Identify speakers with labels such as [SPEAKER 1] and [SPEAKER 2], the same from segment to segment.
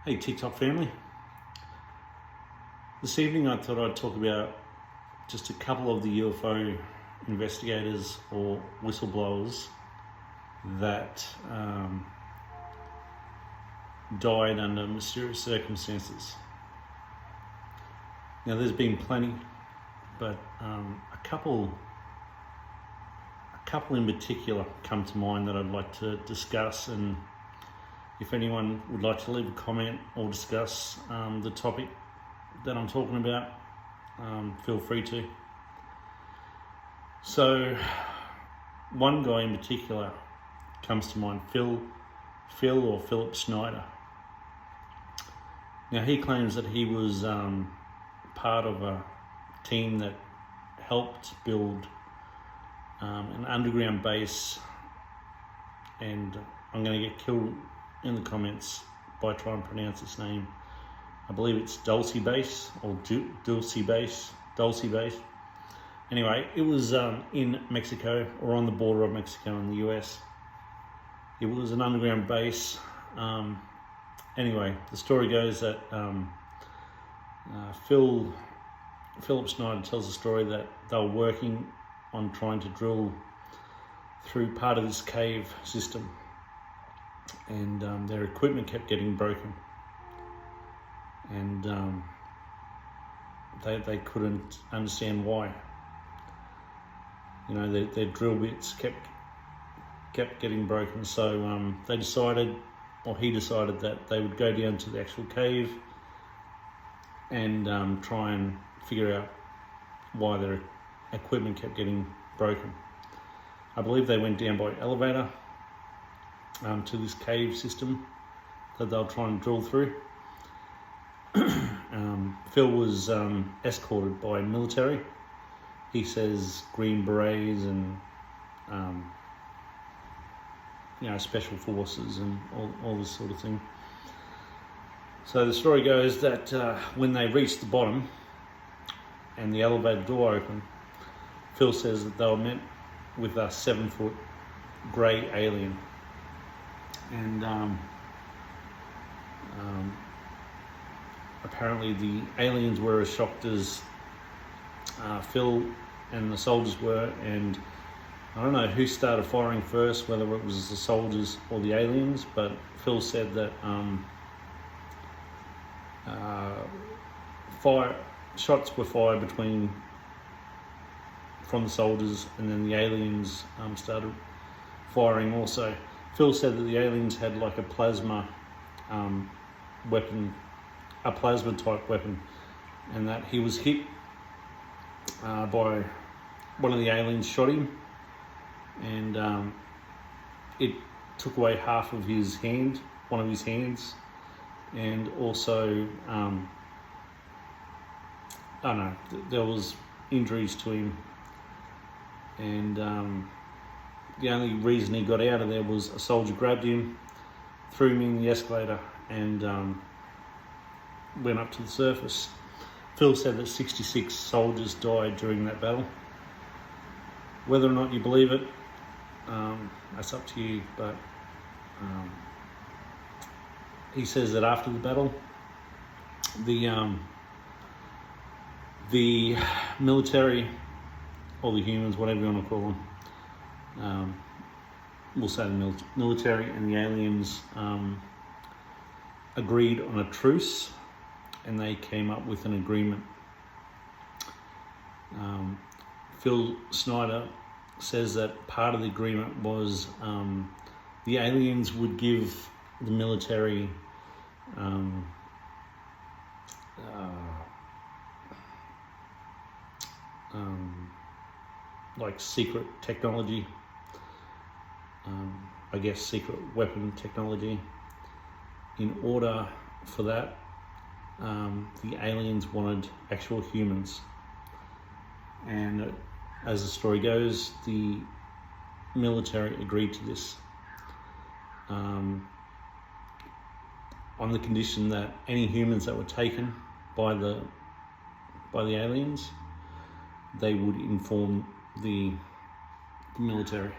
[SPEAKER 1] Hey TikTok family. This evening I thought I'd talk about just a couple of the UFO investigators or whistleblowers that died under mysterious circumstances. Now there's been plenty, but a couple in particular come to mind that I'd like to discuss, and if anyone would like to leave a comment or discuss the topic that I'm talking about, feel free to. So one guy in particular comes to mind, Philip Schneider. Now he claims that he was part of a team that helped build an underground base, and I'm going to get killed in the comments by trying to pronounce its name. I believe it's Dulce Base or Dulce Base. Anyway, it was in Mexico, or on the border of Mexico and the US. It was an underground base. Anyway, the story goes that Philip Schneider tells a story that they were working on trying to drill through part of this cave system, and their equipment kept getting broken, and they couldn't understand why. You know, their drill bits kept getting broken, so he decided that they would go down to the actual cave and try and figure out why their equipment kept getting broken. I believe they went down by elevator to this cave system that they'll try and drill through. Phil was escorted by military. He says Green Berets and special forces and all this sort of thing. So the story goes that when they reached the bottom and the elevator door opened, Phil says that they were met with a 7-foot grey alien, and apparently the aliens were as shocked as Phil and the soldiers were, and I don't know who started firing first, whether it was the soldiers or the aliens, but Phil said that shots were fired from the soldiers, and then the aliens started firing also. Phil said that the aliens had like a plasma weapon, a plasma type weapon, and that he was hit by one of the aliens, shot him, and it took away half of his hand, one of his hands, and also I don't know, there was injuries to him, and the only reason he got out of there was a soldier grabbed him, threw him in the escalator, and went up to the surface. Phil said that 66 soldiers died during that battle. Whether or not you believe it, that's up to you, but he says that after the battle, the military, or the humans, whatever you want to call them, we'll say the military and the aliens agreed on a truce, and they came up with an agreement. Phil Schneider says that part of the agreement was the aliens would give the military like secret technology, I guess secret weapon technology. In order for that, the aliens wanted actual humans, and as the story goes, the military agreed to this on the condition that any humans that were taken by the aliens, they would inform the military.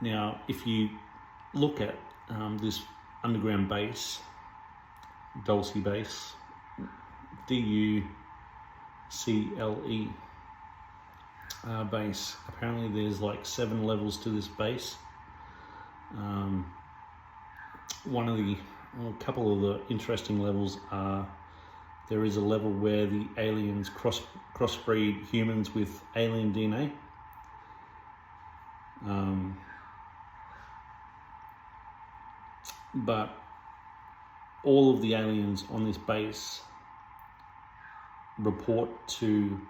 [SPEAKER 1] Now, if you look at this underground base, Dulce base, Ducle base. Apparently there's like 7 levels to this base. A couple of the interesting levels are, there is a level where the aliens crossbreed humans with alien DNA. But all of the aliens on this base report to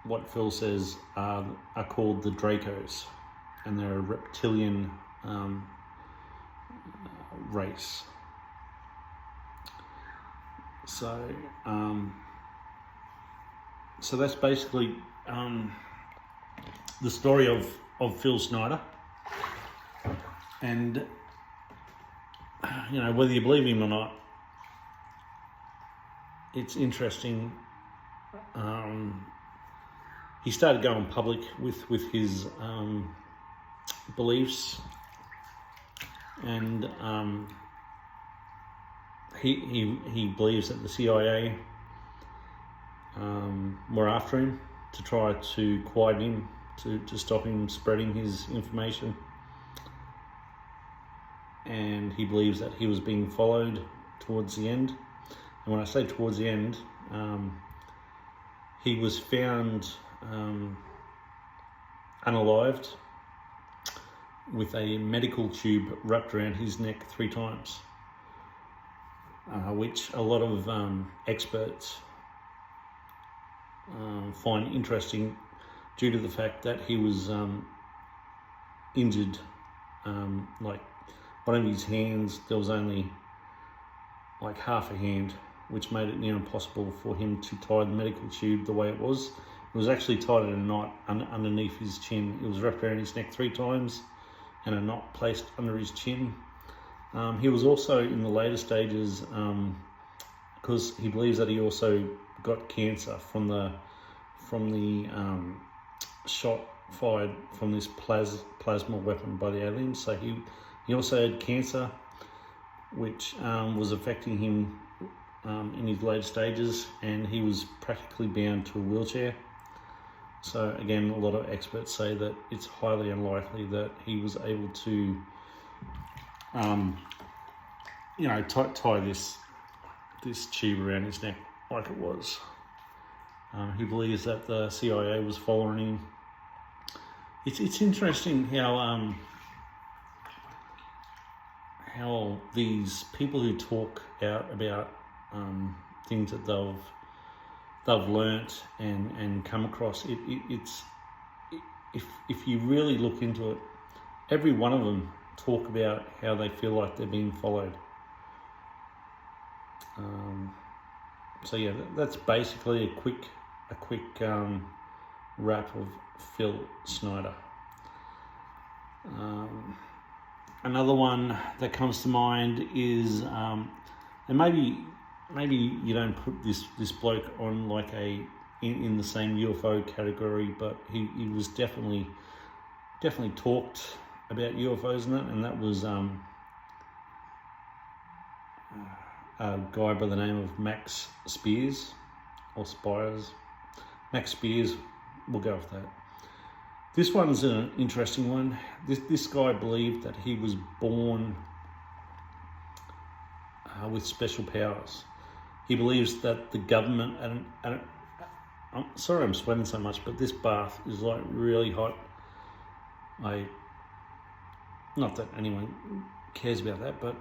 [SPEAKER 1] what Phil says are called the Dracos, and they're a reptilian race. So that's basically the story of Phil Snyder. And whether you believe him or not, it's interesting. He started going public with his beliefs, and he believes that the CIA were after him to try to quiet him, to stop him spreading his information. And he believes that he was being followed towards the end. And when I say towards the end, he was found unalived with a medical tube wrapped around his neck 3 times, which a lot of experts find interesting due to the fact that he was injured, like one of his hands, there was only like half a hand, which made it near impossible for him to tie the medical tube the way it was. It was actually tied in a knot underneath his chin. It was wrapped around his neck 3 times and a knot placed under his chin. He was also in the later stages, because he believes that he also got cancer from the shot fired from this plasma weapon by the aliens. So he also had cancer, which was affecting him in his later stages, and he was practically bound to a wheelchair. So again, a lot of experts say that it's highly unlikely that he was able to, tie this tube around his neck like it was. He believes that the CIA was following him. It's interesting how these people who talk out about things that they've learnt and come across, it's if you really look into it, every one of them talk about how they feel like they're being followed. So yeah, that's basically a quick wrap of Phil Snyder. Another one that comes to mind is, and maybe you don't put this bloke on like in the same UFO category, but he was definitely talked about UFOs and that was a guy by the name of Max Spears, or Spires. Max Spears, we'll go with that. This one's an interesting one. This guy believed that he was born with special powers. He believes that the government, and I'm sorry I'm sweating so much, but this bath is like really hot. Not that anyone cares about that, but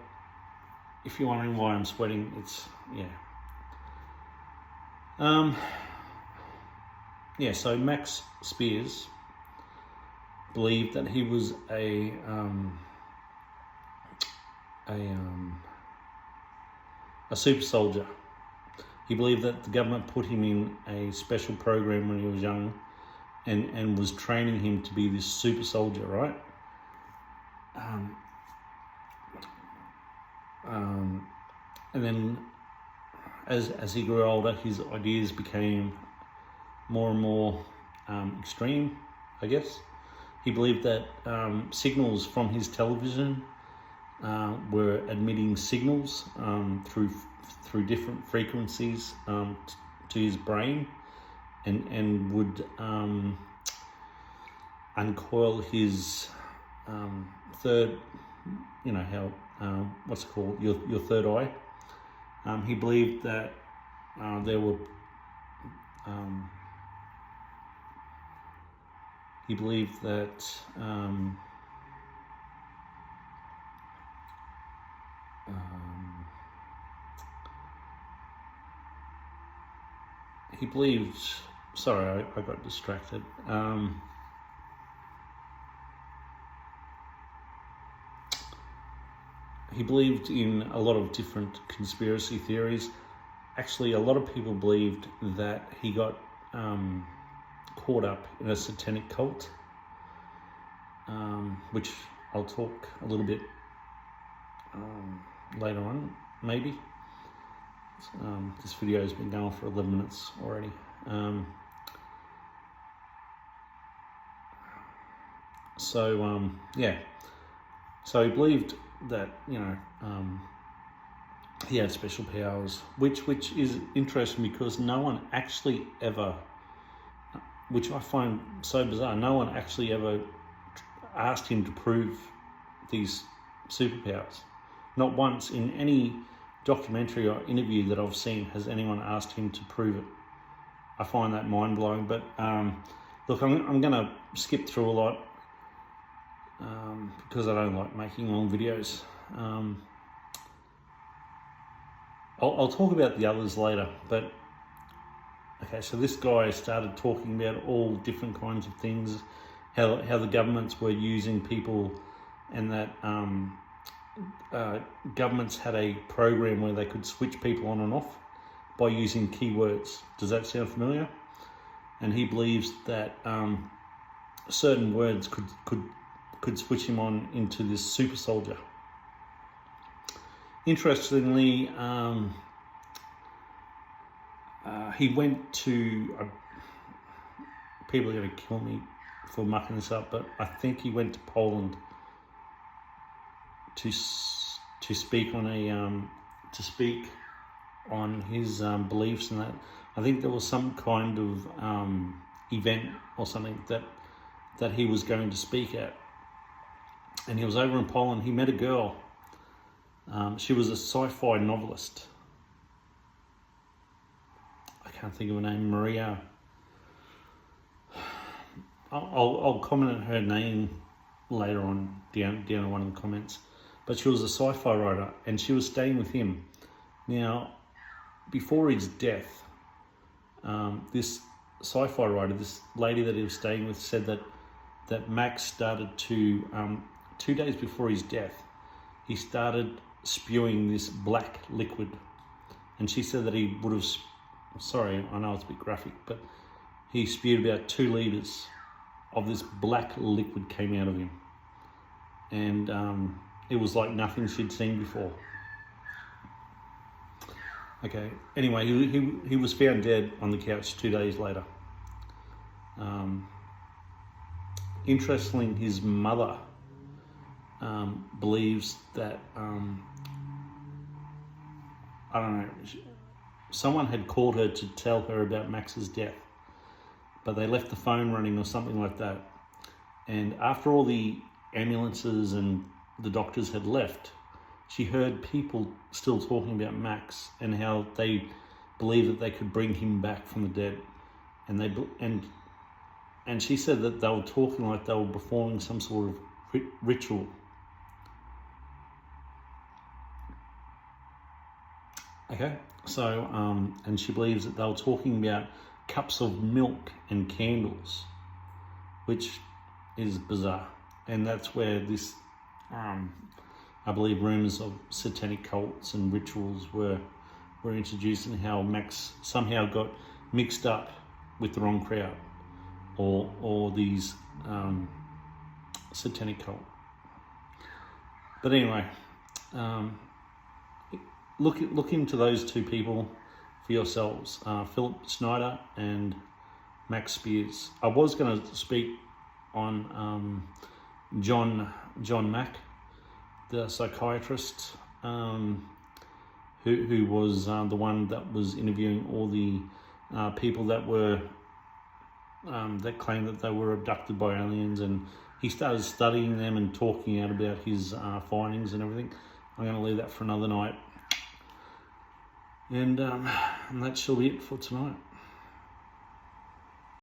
[SPEAKER 1] if you're wondering why I'm sweating, it's, so Max Spears believed that he was a super soldier. He believed that the government put him in a special program when he was young and was training him to be this super soldier, right? And then as he grew older, his ideas became more and more extreme, I guess. He believed that signals from his television were emitting signals through different frequencies to his brain, and would uncoil his third, you know how what's it called, your third eye. He believed that there were he believed that he believed, sorry, I got distracted. He believed in a lot of different conspiracy theories. Actually, a lot of people believed that he got caught up in a satanic cult, which I'll talk a little bit later on, maybe. This video has been going for 11 minutes already. Yeah. So he believed that, you know, he had special powers, which is interesting because no one actually ever, which I find so bizarre, no one actually ever asked him to prove these superpowers. Not once in any documentary or interview that I've seen has anyone asked him to prove it. I find that mind-blowing. But look, I'm going to skip through a lot because I don't like making long videos. I'll talk about the others later, but okay, so this guy started talking about all different kinds of things, how the governments were using people, and that governments had a program where they could switch people on and off by using keywords. Does that sound familiar? And he believes that certain words could switch him on into this super soldier. Interestingly, he went to, people are going to kill me for mucking this up, but I think he went to Poland to speak on his beliefs and that. I think there was some kind of event or something that he was going to speak at, and he was over in Poland. He met a girl. She was a sci-fi novelist. I can't think of her name. Maria. I'll comment on her name later on down in one of the comments. But she was a sci-fi writer, and she was staying with him. Now, before his death, this sci-fi writer, this lady that he was staying with, said that Max started to, 2 days before his death, he started spewing this black liquid. And she said that he would have, sorry, I know it's a bit graphic, but he spewed about 2 liters of this black liquid came out of him. And it was like nothing she'd seen before. Okay, anyway, he was found dead on the couch 2 days later. Interestingly, his mother believes that, I don't know, someone had called her to tell her about Max's death, but they left the phone running or something like that. And after all the ambulances and the doctors had left, she heard people still talking about Max and how they believed that they could bring him back from the dead. And she said that they were talking like they were performing some sort of ritual. Okay, so and she believes that they were talking about cups of milk and candles, which is bizarre. And that's where this, I believe, rumors of satanic cults and rituals were introduced, and how Max somehow got mixed up with the wrong crowd, or these satanic cult. But anyway, look into those 2 people for yourselves, Philip Snyder and Max Spears. I was going to speak on John Mack, the psychiatrist who was the one that was interviewing all the people that were that claimed that they were abducted by aliens, and he started studying them and talking out about his findings and everything. I'm going to leave that for another night, and that shall be it for tonight.